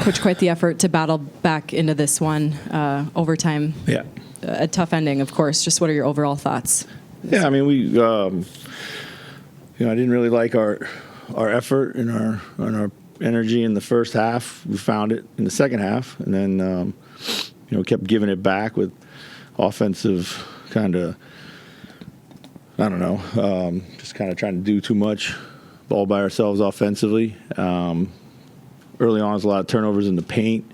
Which quite the effort to battle back into this one overtime. Yeah. A tough ending, of course. Just what are your overall thoughts? Yeah, I mean, we, I didn't really like our effort and our energy in the first half. We found it in the second half, and then kept giving it back with offensive kind of, I don't know, just kind of trying to do too much all by ourselves offensively. Early on, there's a lot of turnovers in the paint.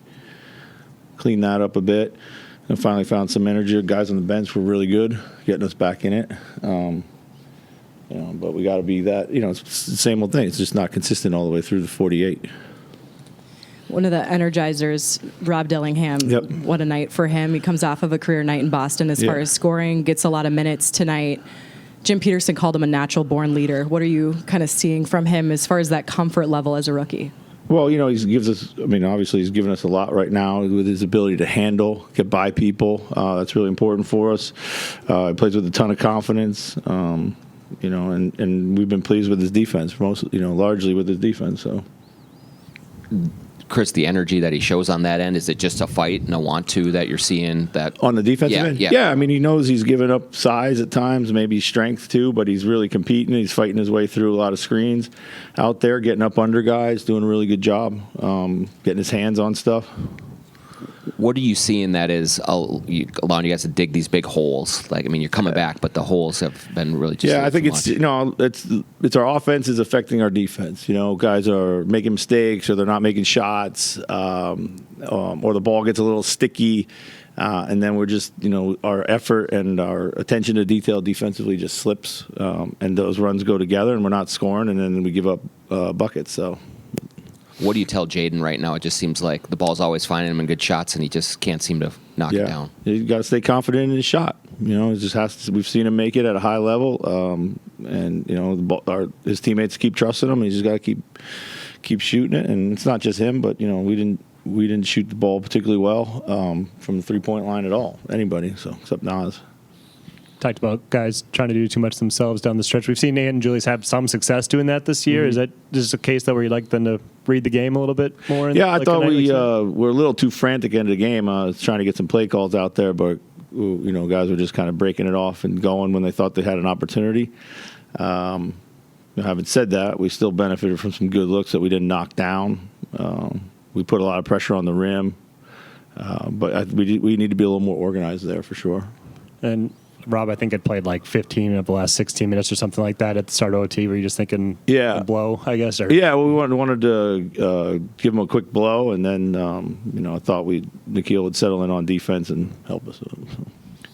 Cleaned that up a bit. And finally found some energy. Guys on the bench were really good, getting us back in it. But we got to be that. It's the same old thing. It's just not consistent all the way through the 48. One of the energizers, Rob Dillingham. Yep. What a night for him. He comes off of a career night in Boston as far as scoring, gets a lot of minutes tonight. Jim Peterson called him a natural-born leader. What are you kind of seeing from him as far as that comfort level as a rookie? Well, he gives us, obviously he's given us a lot right now with his ability to handle, get by people. That's really important for us. He plays with a ton of confidence, and we've been pleased with his defense, largely with his defense. So, Chris, the energy that he shows on that end, is it just a fight and a want-to that you're seeing? That on the defensive end? Yeah. I mean, he knows he's giving up size at times, maybe strength too, but he's really competing. He's fighting his way through a lot of screens out there, getting up under guys, doing a really good job, getting his hands on stuff. What are you seeing that is allowing you guys to dig these big holes? You're coming back, but the holes have been really just... Yeah, I think it's our offense is affecting our defense. Guys are making mistakes, or they're not making shots, or the ball gets a little sticky, and then we're just, our effort and our attention to detail defensively just slips, and those runs go together, and we're not scoring, and then we give up buckets, so... What do you tell Jaden right now? It just seems like the ball's always finding him in good shots, and he just can't seem to knock it down. You got to stay confident in his shot. It just has to. We've seen him make it at a high level, and his teammates keep trusting him. He's just got to keep shooting it. And it's not just him, but we didn't shoot the ball particularly well from the 3-point line at all. Anybody, so except Nas. Talked about guys trying to do too much themselves down the stretch. We've seen Nate and Julius have some success doing that this year. Mm-hmm. Is that just a case that where you'd like them to read the game a little bit more? I thought we were a little too frantic end of the game. Trying to get some play calls out there, but guys were just kind of breaking it off and going when they thought they had an opportunity. Having said that, we still benefited from some good looks that we didn't knock down. We put a lot of pressure on the rim, but we need to be a little more organized there for sure. And Rob, I think, had played like 15 of the last 16 minutes or something like that at the start of OT. Were you just thinking a blow, I guess? Or? Yeah, we wanted to give him a quick blow, and then, I thought Nikhil would settle in on defense and help us.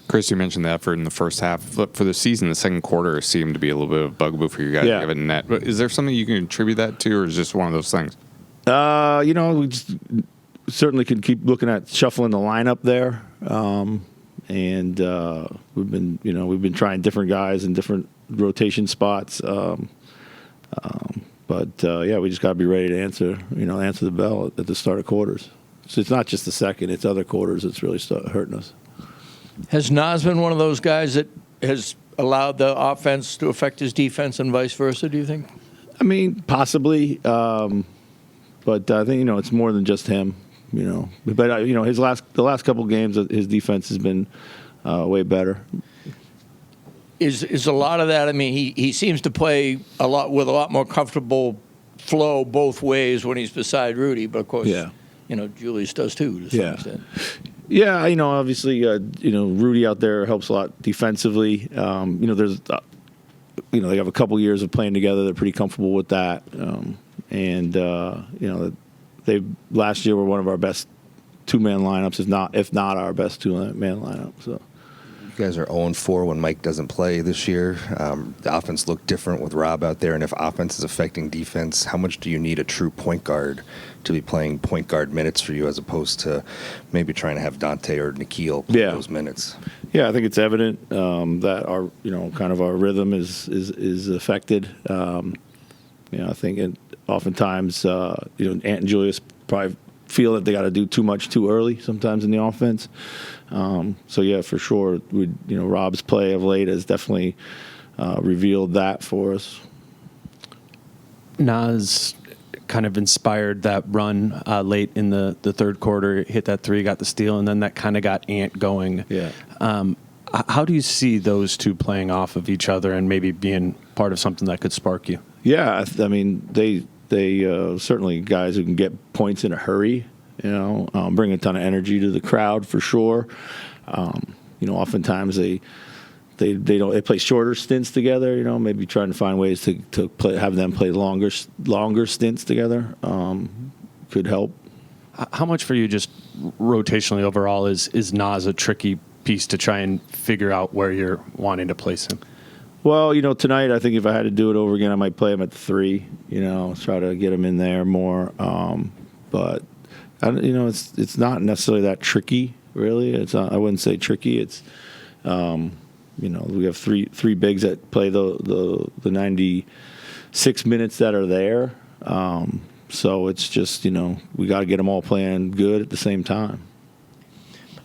Chris, you mentioned the effort in the first half. For the season, the second quarter seemed to be a little bit of a bugaboo for you guys. Yeah. Given net. But is there something you can attribute that to, or is it just one of those things? We just certainly could keep looking at shuffling the lineup there. And we've been trying different guys in different rotation spots. But we just got to be ready to answer the bell at the start of quarters. So it's not just the second; it's other quarters that's really hurting us. Has Nas been one of those guys that has allowed the offense to affect his defense and vice versa, do you think? I mean, possibly. But I think, it's more than just him. But the last couple games, his defense has been way better. Is a lot of that? I mean, he seems to play a lot more comfortable flow both ways when he's beside Rudy. But of course, Julius does too to some extent. Yeah, obviously, Rudy out there helps a lot defensively. There's, they have a couple years of playing together. They're pretty comfortable with that, they last year were one of our best two-man lineups, if not our best two-man lineup. So you guys are 0-4 when Mike doesn't play this year. The offense looked different with Rob out there, and if offense is affecting defense, how much do you need a true point guard to be playing point guard minutes for you, as opposed to maybe trying to have Dante or Nikhil play those minutes? Yeah, I think it's evident that our kind of our rhythm is affected. I think oftentimes Ant and Julius probably feel that they got to do too much too early sometimes in the offense. For sure, Rob's play of late has definitely revealed that for us. Nas kind of inspired that run late in the third quarter, hit that three, got the steal, and then that kind of got Ant going. Yeah. How do you see those two playing off of each other and maybe being part of something that could spark you? Yeah, I mean, they certainly guys who can get points in a hurry, bring a ton of energy to the crowd for sure. Oftentimes they play shorter stints together, maybe trying to find ways to have them play longer stints together could help. How much for you just rotationally overall is Nas a tricky piece to try and figure out where you're wanting to place him? Well, tonight I think if I had to do it over again, I might play him at the 3. Try to get him in there more. But it's not necessarily that tricky, really. It's not, I wouldn't say tricky. It's we have three bigs that play the 96 minutes that are there. So it's just we got to get them all playing good at the same time.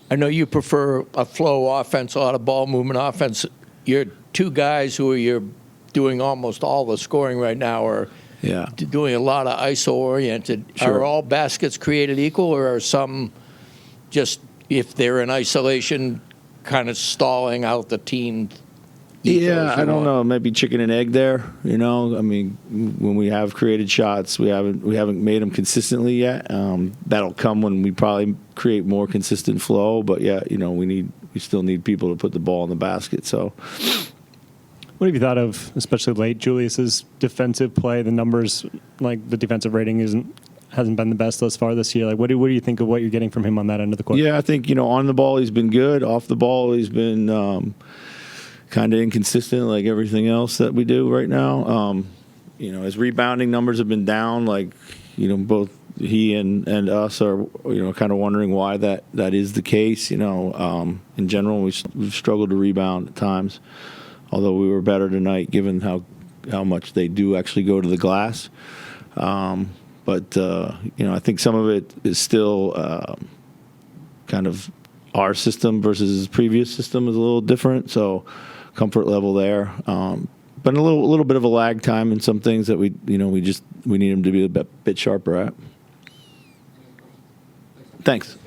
I know you prefer a flow offense, a lot of ball movement offense. Your two guys who you're doing almost all the scoring right now are doing a lot of ISO-oriented. Sure. Are all baskets created equal, or are some just, if they're in isolation, kind of stalling out the team? Yeah, I don't know. Maybe chicken and egg there. I mean, when we have created shots, we haven't made them consistently yet. That'll come when we probably create more consistent flow. But yeah, we still need people to put the ball in the basket. So, what have you thought of, especially late, Julius's defensive play? The numbers, like the defensive rating, hasn't been the best thus far this year. Like, what do you think of what you're getting from him on that end of the court? Yeah, I think on the ball he's been good. Off the ball he's been kind of inconsistent, like everything else that we do right now. His rebounding numbers have been down. Like, both he and us are, kind of wondering why that is the case. In general, we've struggled to rebound at times, although we were better tonight given how much they do actually go to the glass. But I think some of it is still kind of our system versus his previous system is a little different. So comfort level there. But a little bit of a lag time in some things that we need him to be a bit sharper at. Thanks.